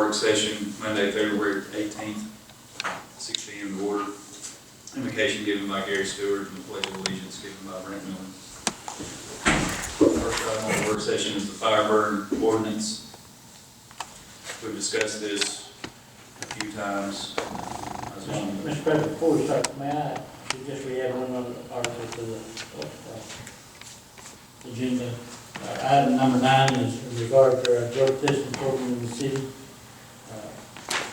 work session Monday, February 18th, 6 p.m. to order. Invocation given by Gary Stewart and the Pledge of Allegiance given by Brent Miller. First item on the work session is the fire burn ordinance. We've discussed this a few times. Mr. President, before we start, may I suggest we add one other article to the agenda? Item number 9 is in regard to our drug testing program in the city.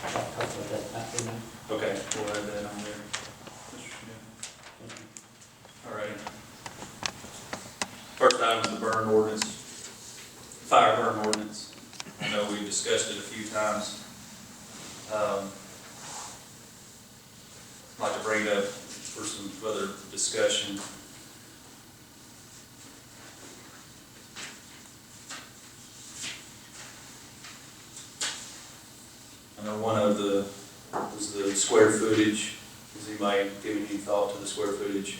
I'll talk about that after now. Okay, we'll add that on there. Mr. Smith. All right. First item is the burn ordinance, fire burn ordinance. I know we've discussed it a few times. I'd like to bring it up for some further discussion. I know one of the was the square footage. Has anybody given any thought to the square footage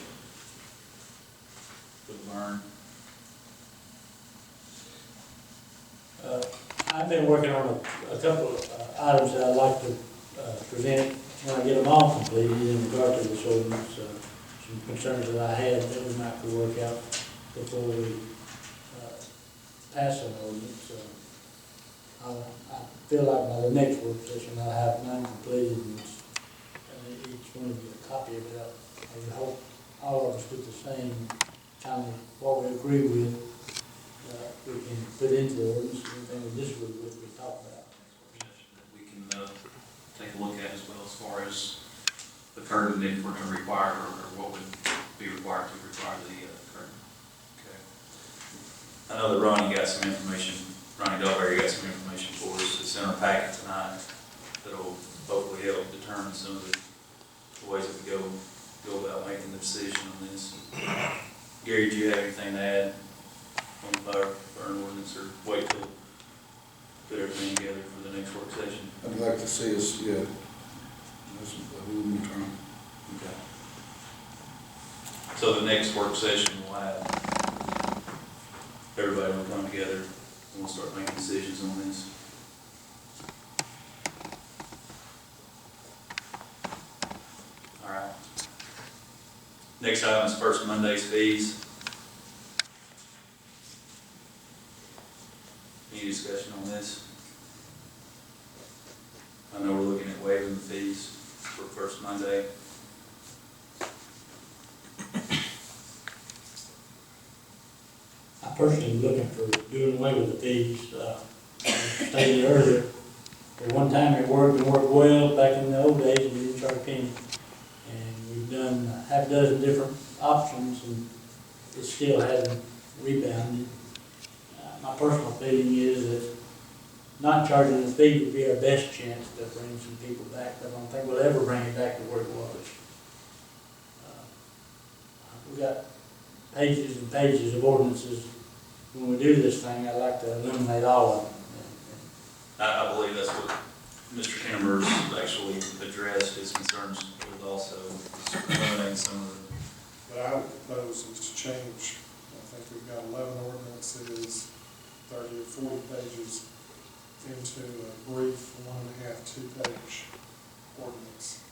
for the burn? I've been working on a couple of items that I'd like to present when I get them all completed in regard to this ordinance. Some concerns that I had that we might could work out before we pass an ordinance. I feel like by the next work session I'll have mine completed and each one of you a copy of it. I would hope all of us do the same kind of what we agree with. We can put into the ordinance, anything we disagree with, we talk about. We can take a look at as well as far as the curtain, if we're going to require or what would be required to require the curtain. Okay. I know that Ronnie got some information. Ronnie Delberry got some information for us. It's in our packet tonight that'll hopefully help determine some of the ways that we go about making the decision on this. Gary, do you have anything to add on the fire burn ordinance, or wait till put everything together for the next work session? I'd like to see us, yeah, that's a little more term. Okay. So the next work session will have, everybody will come together and we'll start making decisions on this. All right. Next item is first Monday's fees. Any discussion on this? I know we're looking at waiving the fees for first Monday. I personally am looking for doing away with the fees. I stated earlier, at one time it worked well back in the old days, we didn't charge a penny. And we've done half a dozen different options and it still hasn't rebounded. My personal feeling is that not charging the fee would be our best chance to bring some people back. I don't think we'll ever bring it back to where it was. We've got pages and pages of ordinances. When we do this thing, I'd like to eliminate all of them. I believe that's what Mr. Kimmer's actually addressed his concerns with, also eliminating some of the. What I would propose is to change, I think we've got 11 ordinances, 30 or 40 pages into a brief 1.5 to 2-page ordinance.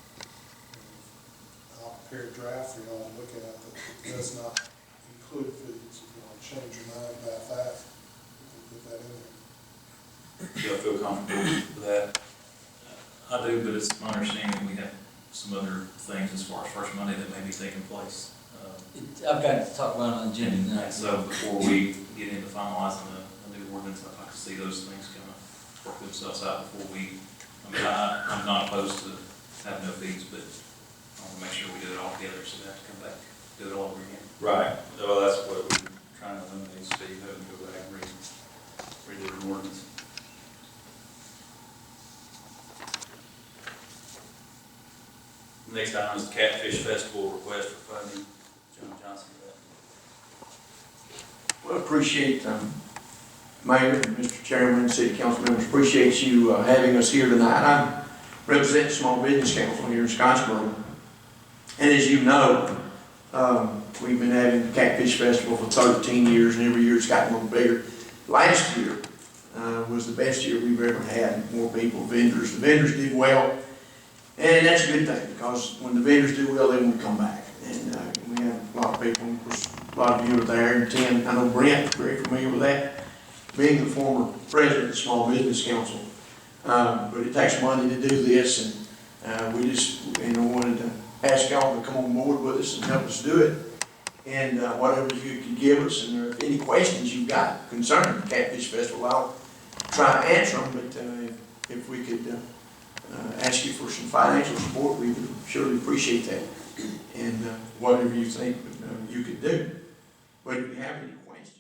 And I'll prepare a draft for y'all to look at that does not include fees. If you want to change your mind about that, you can put that in there. Do y'all feel comfortable with that? I do, but it's my understanding we have some other things as far as first Monday that may be taking place. I've got to talk about on the agenda tonight. And so before we get into finalizing a new ordinance, I'd like to see those things kind of work themselves out before we, I'm not opposed to having no fees, but I want to make sure we do it all together so we have to come back, do it all over again. Right. Well, that's what we're trying to eliminate, Steve, having to go back and read the ordinance. Next item is the Catfish Festival request for funding. John Johnson. Well, appreciate Mayor, Mr. Chairman, City Council members, appreciate you having us here tonight. I represent Small Business Council here in Scottsboro. And as you know, we've been having the Catfish Festival for 13 years, and every year it's gotten a little bigger. Last year, was the best year we've ever had, more people, vendors. The vendors did well, and that's a good thing, because when the vendors do well, they want to come back. And we have a lot of people, of course, a lot of you are there, and Tim, I know Brent is very familiar with that, being the former president of the Small Business Council. But it takes money to do this, and we just, wanted to ask y'all to come on board with us and help us do it. And whatever you can give us, and if any questions you've got concerning the Catfish Festival, I'll try to answer them, but if we could ask you for some financial support, we would surely appreciate that. And whatever you think you could do. But if you have any questions,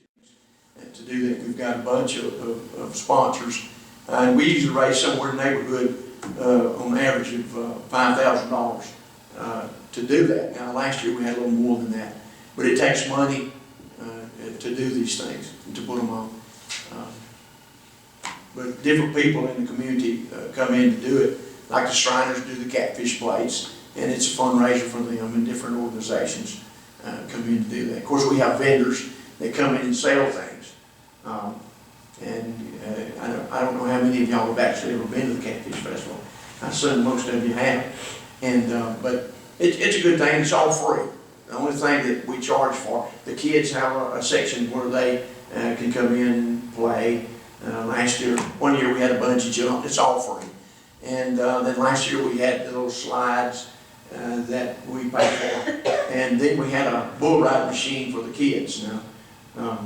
and to do that, we've got a bunch of sponsors. And we usually raise somewhere in the neighborhood on average of $5,000 to do that. Now, last year we had a little more than that. But it takes money to do these things, and to put them on. But different people in the community come in to do it, like the Shriners do the catfish plates, and it's a fundraiser for them, and different organizations come in to do that. Of course, we have vendors that come in and sell things. I don't know how many of y'all have actually ever been to the Catfish Festival. I assume most of you have. But it's a good thing, it's all free. The only thing that we charge for, the kids have a section where they can come in and play. One year we had a bungee jump, it's all free. And then last year we had the little slides that we paid for. And then we had a bull ride machine for the kids. Now,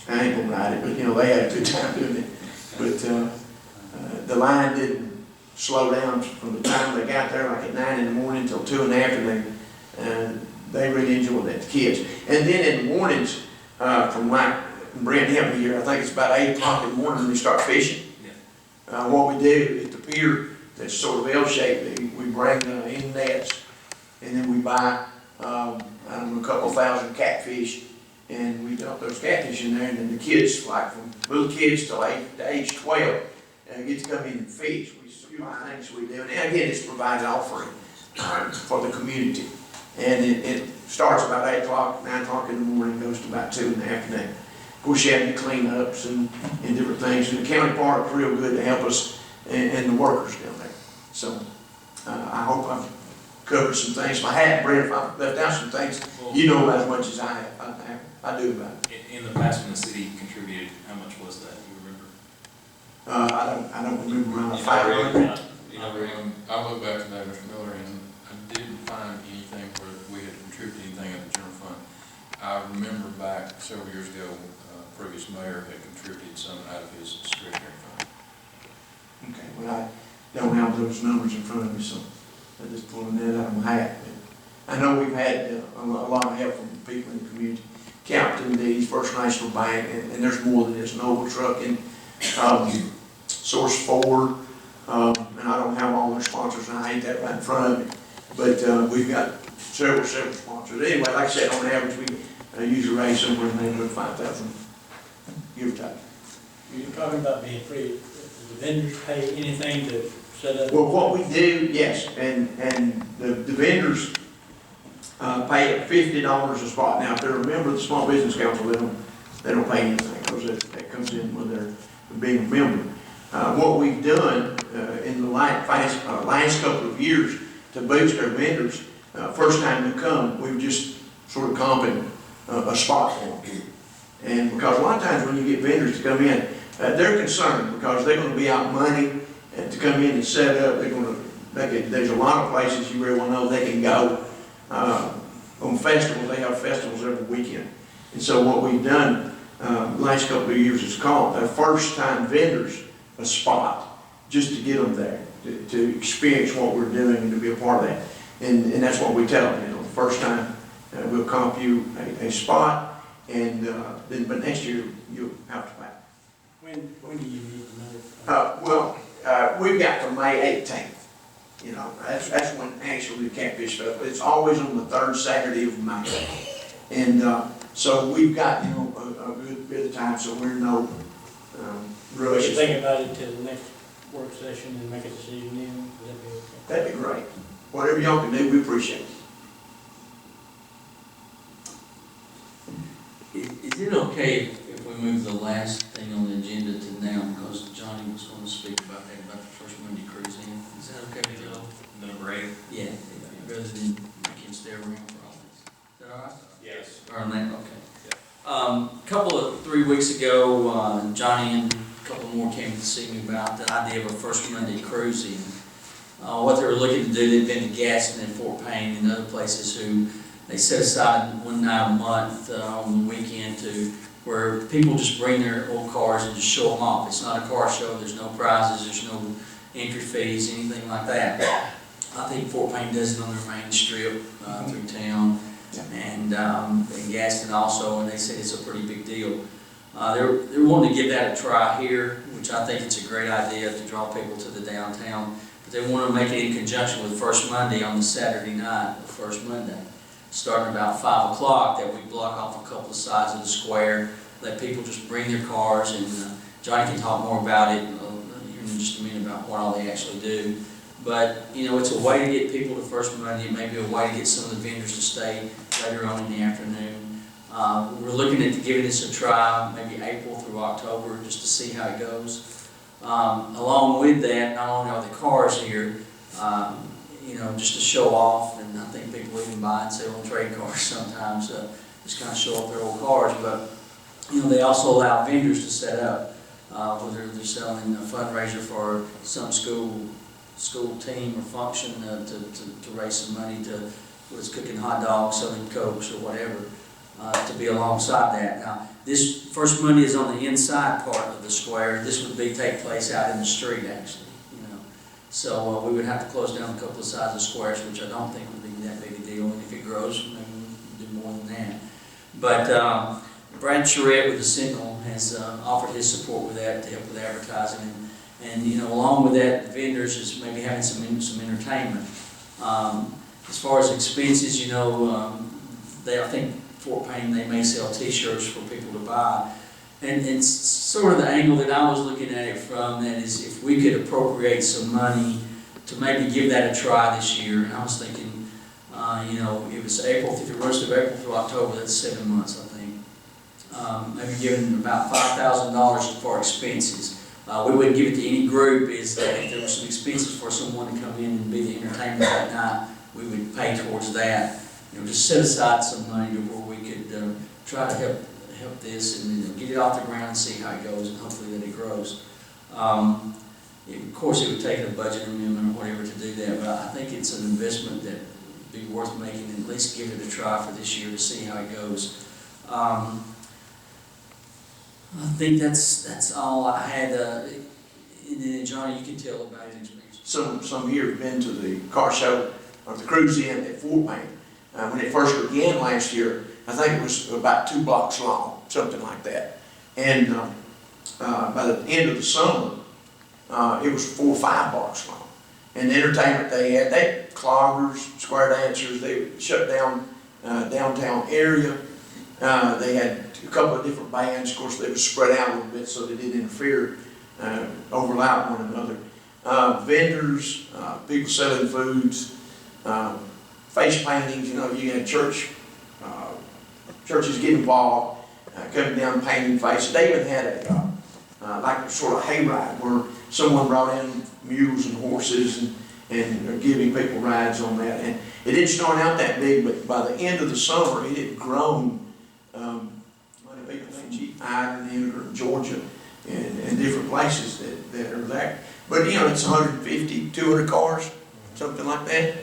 I ain't gonna ride it, but they had a good time doing it. But the line didn't slow down from the time they got there, like at 9 in the morning until 2 in the afternoon. And they really enjoyed that, the kids. And then in the mornings, from like Brent helped me here, I think it's about 8 o'clock in the morning when we start fishing. What we do at the pier that's sort of L-shaped, we bring in nets, and then we buy, I don't know, a couple thousand catfish, and we dump those catfish in there, and then the kids, like from little kids to age 12, get to come in and fish. We buy things we do, and again, it's provided all free for the community. And it starts about 8 o'clock, 9 o'clock in the morning, goes to about 2 in the afternoon. Of course, you have your cleanups and different things. And the county park is real good to help us and the workers down there. So I hope I've covered some things. If I hadn't, Brent, if I've left out some things, you know about as much as I do about it. In the past, when the city contributed, how much was that? Do you remember? I don't remember around 500. I look back to that, Mr. Miller, and I didn't find anything where we had contributed anything in the general fund. I remember back several years ago, previous mayor had contributed some out of his discretionary fund. Okay, well, I don't have those numbers in front of me, so I'm just pulling that out of my hat. I know we've had a lot of help from people in the community. Captain D's, First National Bank, and there's more than this, Noble Trucking, Source Ford, and I don't have all their sponsors, and I hate that right in front of me. But we've got several sponsors. Anyway, like I said, on average, we usually raise somewhere in the neighborhood of 5,000, give or take. You're talking about being free. Do the vendors pay anything to set up? Well, what we do, yes, and the vendors pay at $50 a spot. Now, if they're a member of the Small Business Council, they don't pay anything, because that comes in with their being a member. What we've done in the last couple of years to boost our vendors, first time they come, we've just sort of comping a spot for them. And because a lot of times when you get vendors to come in, they're concerned because they're going to be out money to come in and set up. There's a lot of places you really want to know they can go on festivals. They have festivals every weekend. And so what we've done the last couple of years is called our first time vendors a spot, just to get them there, to experience what we're doing and to be a part of that. And that's what we tell them, the first time we'll comp you a spot, and but next year you'll have to pay. When do you need to know? We've got to May 18th. That's when actually the Catfish Festival. It's always on the third Saturday of May, and so we've got a good bit of time, so we're in no rush. You think about it till the next work session and make a decision then? Would that be okay? That'd be great. Whatever y'all can do, we appreciate it. Is it okay if we move the last thing on the agenda want to speak about that, about the first Monday cruise in. Is that okay with y'all? Number 8. Yeah, rather than making stay around for all this. Is that all right? Yes. Or on that, okay. 3 weeks ago, Johnny and a couple more came to see me about the idea of a first Monday cruise in. What they were looking to do, they'd been to Gaston and Fort Payne and other places who they set aside one night a month on the weekend to where people just bring their old cars and just show them off. It's not a car show, there's no prizes, there's no entry fees, anything like that. I think Fort Payne does it on their main strip through town, and Gaston also, and they said it's a pretty big deal. They're wanting to give that a try here, which I think it's a great idea to draw people to the downtown. But they want to make it in conjunction with First Monday on the Saturday night of First Monday, starting about 5 o'clock, that we block off a couple of sides of the square, let people just bring their cars, and Johnny can talk more about it here in just a minute about what all they actually do. But, you know, it's a way to get people to First Monday, maybe a way to get some of the vendors to stay later on in the afternoon. We're looking at giving this a try, maybe April through October, just to see how it goes. Along with that, not only are the cars here, you know, just to show off, and I think people even buy and sell and trade cars sometimes, just kind of show off their old cars, but, you know, they also allow vendors to set up, whether they're selling a fundraiser for some school team or function to raise some money to, whether it's cooking hot dogs, selling Cokes or whatever, to be alongside that. Now, this First Monday is on the inside part of the square. This would take place out in the street, actually, you know. So we would have to close down a couple of sides of squares, which I don't think would be that big a deal. And if it grows, maybe we'll do more than that. But Brad Charette with the Sentinel has offered his support with that to help with advertising. And you know, along with that, the vendors is maybe having some entertainment. As far as expenses, you know, I think Fort Payne, they may sell T-shirts for people to buy. And it's sort of the angle that I was looking at it from, that is if we could appropriate some money to maybe give that a try this year. And I was thinking, you know, it was April, if it runs through April through October, that's 7 months, I think. Maybe giving about $5,000 for expenses. We wouldn't give it to any group, is that if there were some expenses for someone to come in and be the entertainment that night, we would pay towards that. You know, just set aside some money to where we could try to help this and, you know, get it off the ground and see how it goes, and hopefully that it grows. Of course, it would take a budget amendment or whatever to do that, but I think it's an investment that would be worth making, and at least give it a try for this year to see how it goes. I think that's all I had. And then Johnny, you can tell about his experience. Some here have been to the car show or the cruise in at Fort Payne. When it first began last year, I think it was about 2 blocks long, something like that. And by the end of the summer, it was 4 or 5 blocks long. And the entertainment they had cloggers, square dancers, they shut down downtown area. They had a couple of different bands. Of course, they were spread out a little bit so they didn't interfere, overlap one another. Vendors, people selling foods, face paintings. You know, you had churches get involved, coming down painting faces. They even had a like a sort of hayride where someone brought in mules and horses and giving people rides on that. And it didn't start out that big, but by the end of the summer, it had grown. A lot of people think Ireland or Georgia and different places that are there. But you know, it's 150, 200 cars, something like that.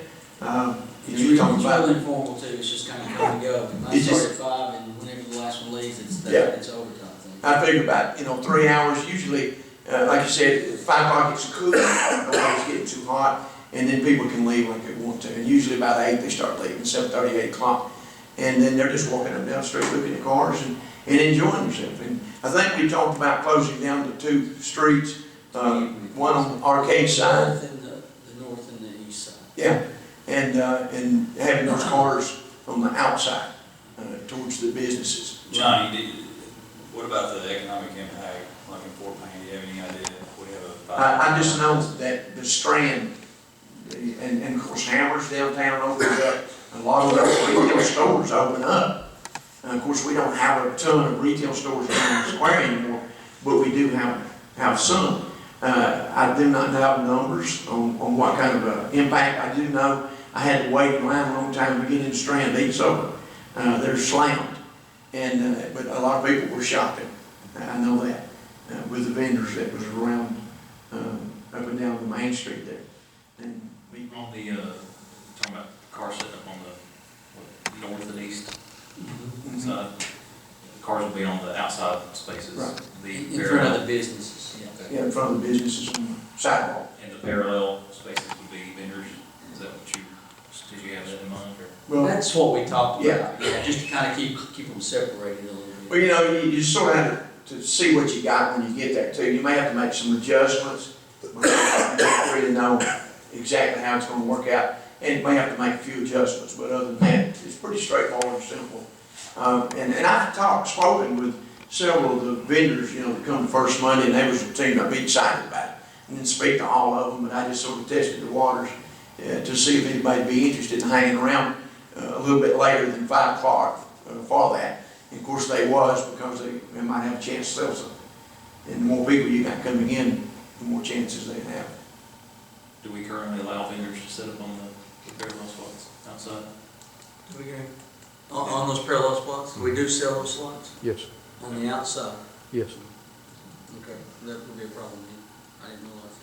It's really informal too. It's just kind of come and go. I start at 5, and whenever the last one leaves, it's overtime thing. I figure about 3 hours usually. Like you said, at 5 o'clock it's cool. Nobody's getting too hot, and then people can leave like they want to. And usually about 8 they start leaving, 7:30, 8 o'clock, and then they're just walking up and down the street looking at cars and enjoying themselves. And I think we talked about closing down the 2 streets, one on the arcade side. The north and the east side. Yeah. And having those cars on the outside towards the businesses. Johnny, what about the economic impact, like in Fort Payne? Do you have any idea if we have I just know that the Strand, and of course Hammers downtown opens up, a lot of those retail stores open up. And of course we don't have a ton of retail stores around the square anymore, but we do have some. I do not know numbers on what kind of impact. I do know I had to wait in line a long time to get in Strand to eat supper. They're slammed, and but a lot of people were shopping. I know that with the vendors that was around up and down the main street there. And On the, talking about car setting up on the north and east side, the cars will be on the outside spaces. Right. The In front of the businesses, yeah. yeah, in front of the businesses on the sidewalk. And the parallel spaces would be vendors. Is that what did you have that in mind, or? Well, That's what we talked Yeah. about, yeah, just to kind of keep them separated a little bit. well, you know, you just sort of have to see what you got when you get there too. You may have to make some adjustments. You don't really know exactly how it's going to work out, and you may have to make a few adjustments. But other than that, it's pretty straightforward and simple. And I've spoken with several of the vendors, you know, that come the first Monday, and they was seemed to be excited about it. And then speak to all of them, but I just sort of tested the waters to see if anybody'd be interested in hanging around a little bit later than 5 o'clock for that. And of course they was, because they might have a chance to sell something. And the more people you got coming in, the more chances they have. Do we currently allow vendors to set up on the parallel spots outside? On those parallel spots, we do sell those slots Yes, on the outside. yes. Okay, that would be a problem. I didn't realize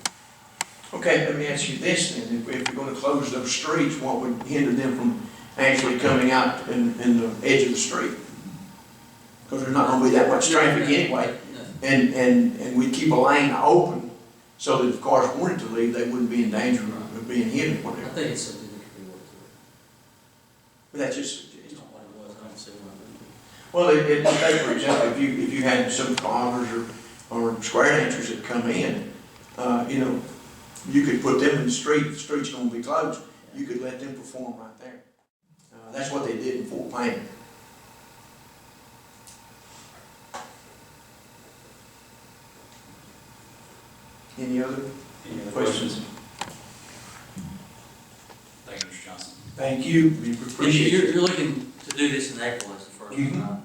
that. Okay, let me ask you this then. If you're going to close those streets, what would hinder them from actually coming out in the edge of the street? Because there's not going to be that much traffic anyway. No. And we'd keep a lane open so that if cars wanted to leave, they wouldn't be in danger of being hit or I whatever. think it's something that could be worked through. But that's just, It's not what it was, I don't see why. well, take for example, if you had some cars or square dancers that come in, you know, you could put them in the street's going to be closed. You could let them perform right there. That's what they did in Fort Payne. Any other questions? Thank you, Mr. Johnson. Thank you. We appreciate it. You're looking to do this in April as the first time.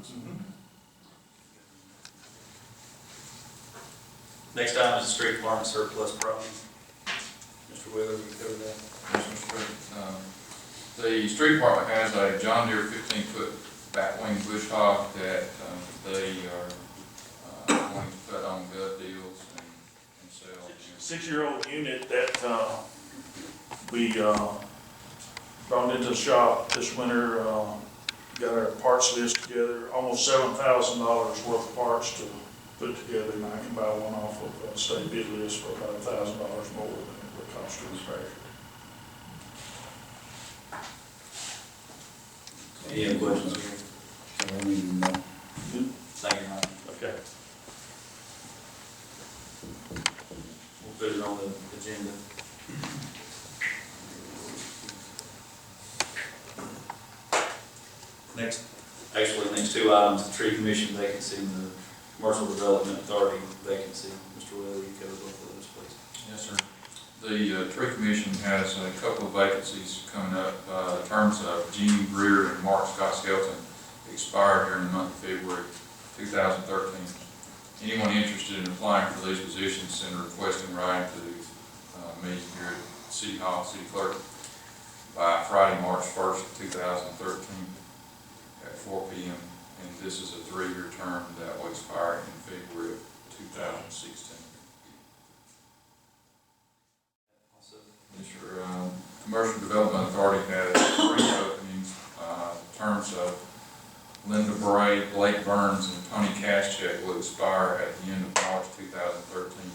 Next item is the street department surplus property. Mr. Wheeler, you covered that. Yes, Mr. President. The street department has a John Deere 15-foot batwing bush hog that they are going to put on gut deals and sell. 6-year-old unit that we brought into the shop this winter, got our parts list together, almost $7,000 worth of parts to put together, and I can buy one off of a state bid list for about $1,000 more than it would cost to repair. Any other questions? I don't even know. Thank you, Mike. Okay. We'll put it on the agenda. Next two items, the tree commission vacancy and the commercial development authority vacancy. Mr. Wheeler, you cover both of those, please. Yes, sir. The tree commission has a couple of vacancies coming up. Terms of Gene Greer and Mark Scott Skelton expired during the month of February 2013. Anyone interested in applying for these positions, send a request in writing to me here at City Hall, City Clerk, by Friday, March 1st, 2013 at 4 p.m. And this is a 3-year term that will expire in February of 2016. Mr. Commercial Development Authority has 3 openings. Terms of Linda Bray, Blake Burns, and Tony Caschek will expire at the end of March 2013.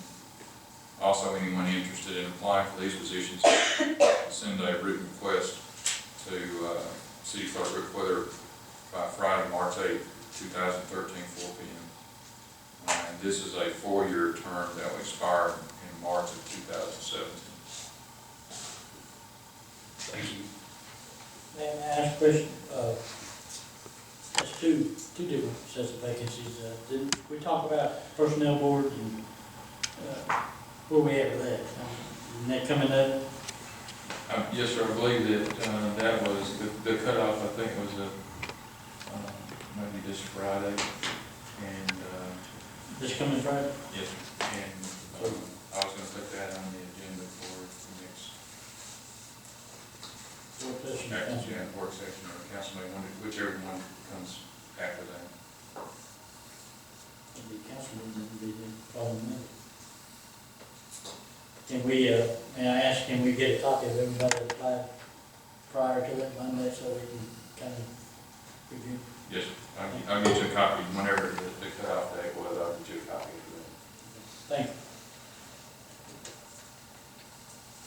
Also, anyone interested in applying for these positions, send a written request to City Clerk Rick Wither by Friday, March 8th, 2013, 4 p.m. And this is a 4-year term that will expire in March of 2017. Thank you. May I ask a question? That's two different sets of vacancies. Didn't we talk about personnel board and where we at with that? Isn't that coming up? Yes, sir, I believe that that was, the cutoff, I think, was maybe this Friday, and This coming Friday? Yes, sir. And, I was gonna put that on the agenda for the next, Work session. actually, work session or council meeting, whichever one comes after that. The council meeting will be the following Monday. Can we, may I ask, can we get a copy of everybody that applied prior to that Monday so we can kind of review? Yes, sir. I'll get you a copy whenever the cutoff date was, I'll get you a copy of that. Thank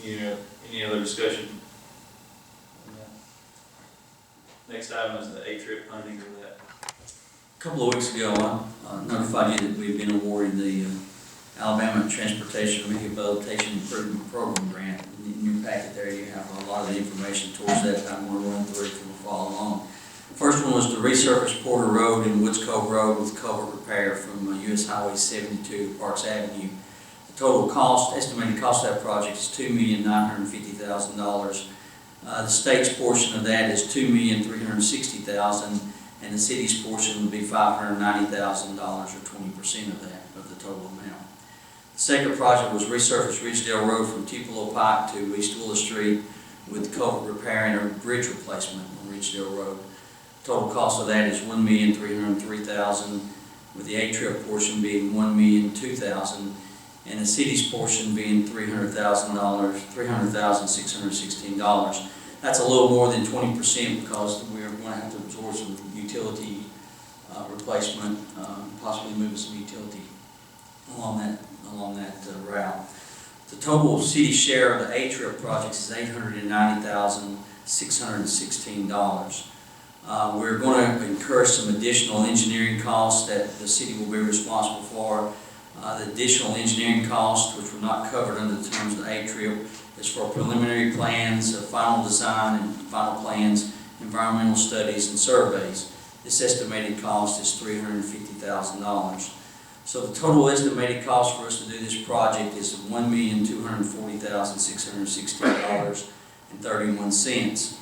you. Any other discussion? Next item is the A-trip funding of that. A couple of weeks ago, I notified you that we've been awarded the Alabama Transportation Rehabilitation Improvement Program grant. In your packet there, you have a lot of the information towards that. I'm going to run through it if you'll follow along. First one was to resurface Porter Road and Woods Cove Road with culvert repair from US Highway 72 to Parks Avenue. The total cost, estimated cost of that project is $2,950,000. The state's portion of that is $2,360,000, and the city's portion would be $590,000, or 20% of that, of the total amount. The second project was resurface Ridgedale Road from Tupelo Pike to East Willow Street with culvert repair and a bridge replacement on Ridgedale Road. Total cost of that is $1,303,000, with the A-trip portion being $1,002,000, and the city's portion being $300,616. That's a little more than 20% because we're going to have to absorb some utility replacement, possibly moving some utility along that route. The total city share of the A-trip projects is $890,616. We're going to incur some additional engineering costs that the city will be responsible for. The additional engineering costs, which were not covered under the terms of the A-trip, is for preliminary plans, final design and final plans, environmental studies and surveys. This estimated cost is $350,000. So the total estimated cost for us to do this project is $1,240,616.31.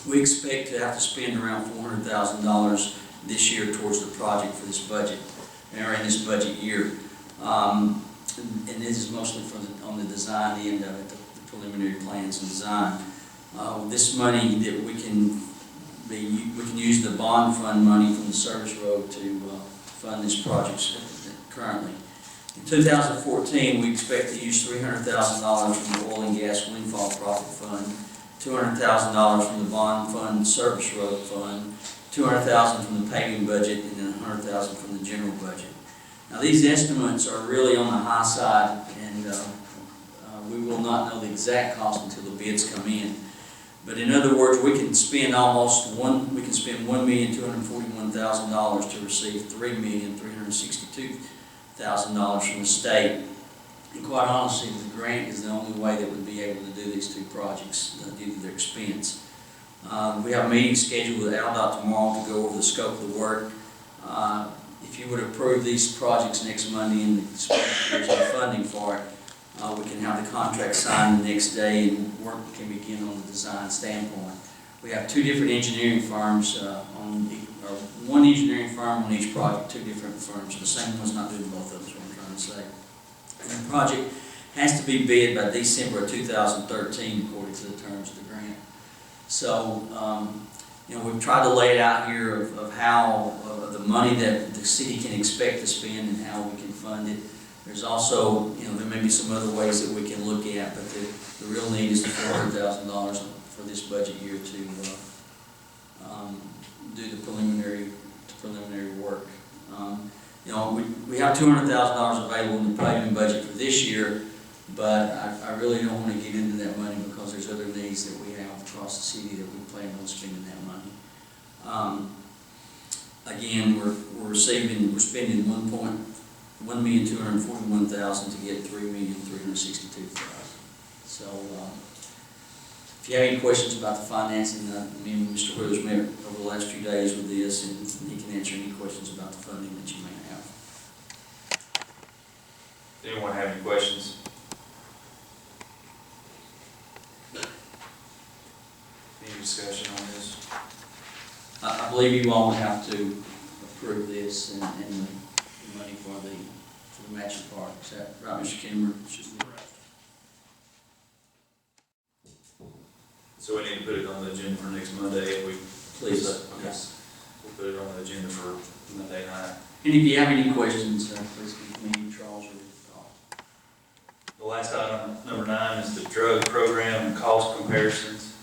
We expect to have to spend around $400,000 this year towards the project for this budget, or in this budget year. And this is mostly on the design end of it, the preliminary plans and design. This money that we can use the bond fund money from the service road to fund this project currently. In 2014, we expect to use $300,000 from the oil and gas windfall profit fund, $200,000 from the bond fund service road fund, $200,000 from the paving budget, and then $100,000 from the general budget. Now these estimates are really on the high side, and we will not know the exact cost until the bids come in. But in other words, we can spend $1,241,000 to receive $3,362,000 from the state. And quite honestly, the grant is the only way that we'd be able to do these two projects due to their expense. We have a meeting scheduled with ALDOT tomorrow to go over the scope of the work. If you would approve these projects next Monday and the funding for it, we can have the contract signed the next day and work can begin on the design standpoint. We have two different engineering firms, one engineering firm on each project, two different firms. The same one's not doing both of them, is what I'm trying to say. And the project has to be bid by December of 2013 according to the terms of the grant. So, we've tried to lay it out here of how the money that the city can expect to spend and how we can fund it. There's also, there may be some other ways that we can look at, but the real need is the $400,000 for this budget year to do the preliminary work. We have $200,000 available in the paving budget for this year, but I really don't want to get into that money because there's other needs that we have across the city that we plan on spending that money. Again, we're spending $1,241,000 to get $3,362,000. So, if you have any questions about the financing, me and Mr. Withers met over the last few days with this, and he can answer any questions about the funding that you may have. Does anyone have any questions? Any discussion on this? I believe you all have to approve this and the money for the Matching Park. Is that right, Mr. Kimmer? So we need to put it on the agenda for next Monday if we. Please. Okay. Yes. We'll put it on the agenda for Monday night. And if you have any questions, please give me, Charles, or call. The last item, number 9, is the drug program and cost comparisons.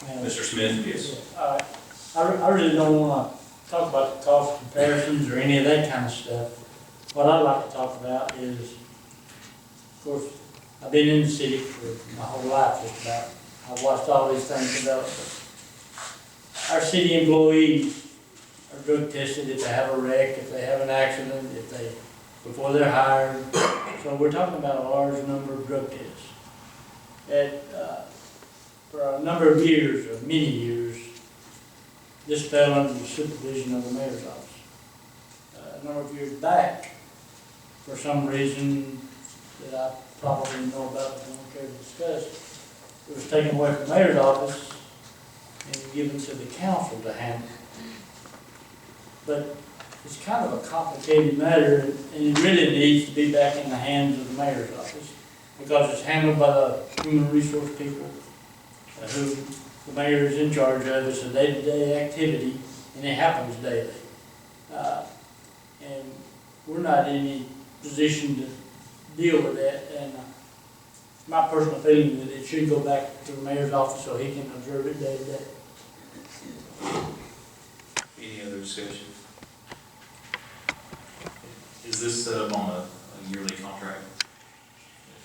Mr. Smith, yes. I really don't wanna talk about the cost comparisons or any of that kind of stuff. What I'd like to talk about is, of course, I've been in the city for my whole life just about. I've watched all these things develop. Our city employees are drug tested if they have a wreck, if they have an accident, before they're hired. So we're talking about a large number of drug tests. For a number of years, or many years, this fell under the supervision of the mayor's office. A number of years back, for some reason that I probably know about but don't care to discuss, it was taken away from the mayor's office and given to the council to handle. But it's kind of a complicated matter, and it really needs to be back in the hands of the mayor's office, because it's handled by the human resource people, who the mayor is in charge of. It's a day-to-day activity, and it happens daily. And we're not in any position to deal with that, and my personal feeling is that it should go back to the mayor's office so he can observe it day to day. Any other discussion? Is this set up on a yearly contract?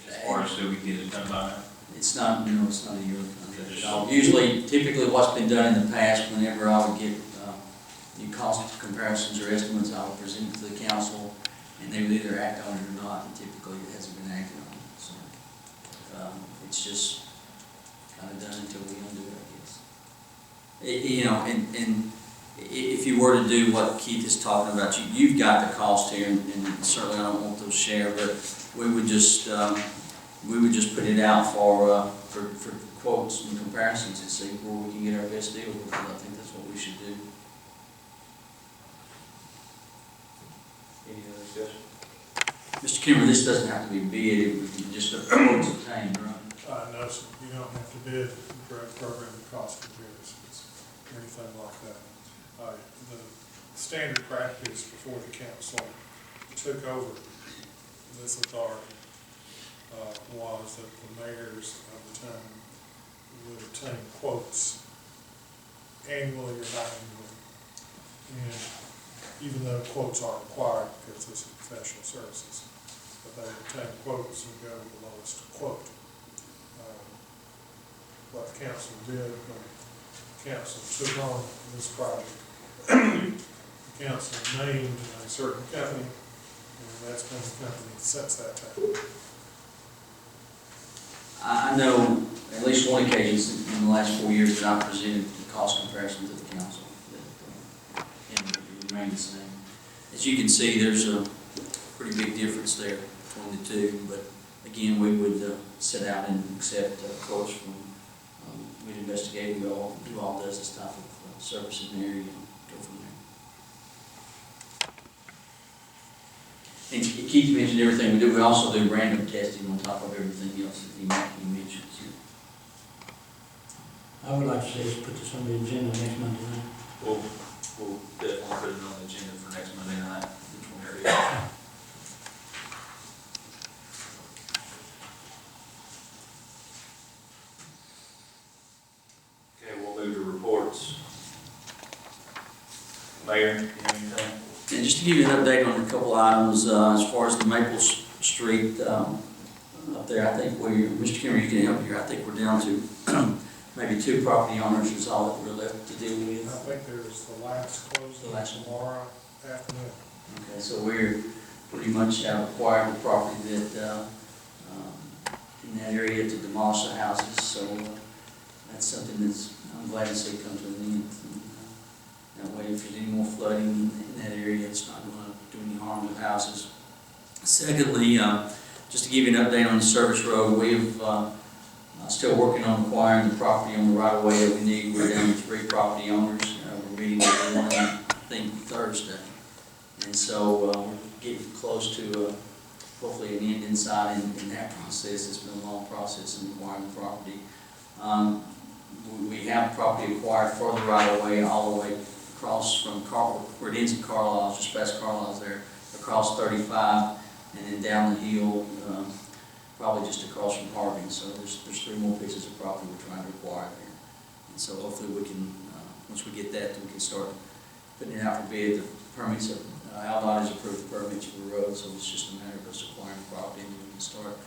As far as who we get it done by? It's not, no, it's not a yearly contract at all. Usually, typically what's been done in the past, whenever I would get new cost comparisons or estimates, I would present it to the council, and they would either act on it or not, and typically it hasn't been acted on. So it's just kind of done until we undo it, I guess. You know, and if you were to do what Keith is talking about, you've got the cost here, and certainly I don't want those shared, but we would just put it out for quotes and comparisons and see where we can get our best deal, because I think that's what we should do. Any other discussion? Mr. Kimmer, this doesn't have to be bid, it would be just a quotes obtained, right? No, sir, you don't have to bid direct program cost comparisons, or anything like that. The standard practice before the council took over this authority was that the mayors of the time would obtain quotes annually or biannually. And even though quotes are required because this is professional services, but they obtain quotes and go with the lowest quote. What the council did when the council took on this project, the council named a certain company, and that's been the company that sets that time. I know at least one occasion in the last 4 years that I presented the cost comparison to the council, and it remained the same. As you can see, there's a pretty big difference there between the two, but again, we would sit out and accept quotes from, we'd investigate who all does this type of service in the area and go from there. And Keith mentioned everything we do. We also do random testing on top of everything else that he mentions. I would like to see us put this on the agenda next Monday night. We'll definitely put it on the agenda for next Monday night. Which one? Okay, we'll move to reports. Mayor, you have anything? And just to give you an update on a couple items, as far as the Maple Street up there, I think Mr. Kimmer, you can help here. I think we're down to maybe 2 property owners is all that we're left to deal with. I think there's the last closing tomorrow afternoon. Okay, so we're pretty much have acquired the property that in that area to demolish the houses. So that's something that's I'm glad to see come to an end. That way, if there's any more flooding in that area, it's not going to do any harm to houses. Secondly, just to give you an update on the service road, we've still working on acquiring the property on the right of way that we need. We're down to 3 property owners. meeting with one, I think Thursday. And so, we're getting close to, hopefully an end in sight in that process. It's been a long process in acquiring the property. We have property acquired further right away, all the way across from where it ends in Carlisle, just past Carlisle's there, across 35, and then down the hill, probably just across from Harding. So there's 3 more pieces of property we're trying to acquire there. And so hopefully we can, once we get that, then we can start putting it out for bid. The permits, Aldott has approved the permits for the road, so it's just a matter of us acquiring the property, and then we can start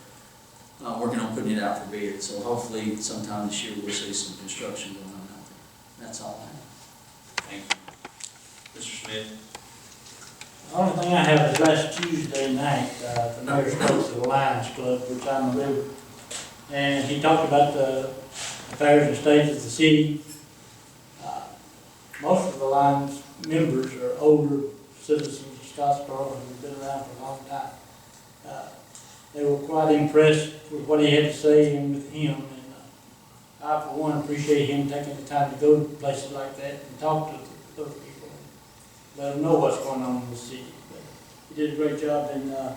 working on putting it out for bid. So hopefully sometime this year we'll see some construction going on out there. That's all I have. Thank you. Mr. Smith? The only thing I have is last Tuesday night, the mayor spoke to the Lions Club, which I'm a member, and he talked about the affairs and states of the city. Most of the Lions members are older citizens of Scottsboro who've been around for a long time. They were quite impressed with what he had to say and with him, and I, for one, appreciate him taking the time to go to places like that and talk to those people, and let them know what's going on in the city. But he did a great job, and I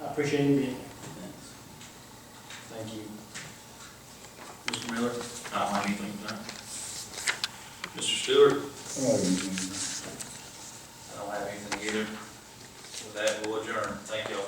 appreciate him being there. Thank you. Mr. Miller? I don't have anything tonight. Mr. Stewart? I don't have anything. I don't have anything either. With that, we'll adjourn. Thank you all.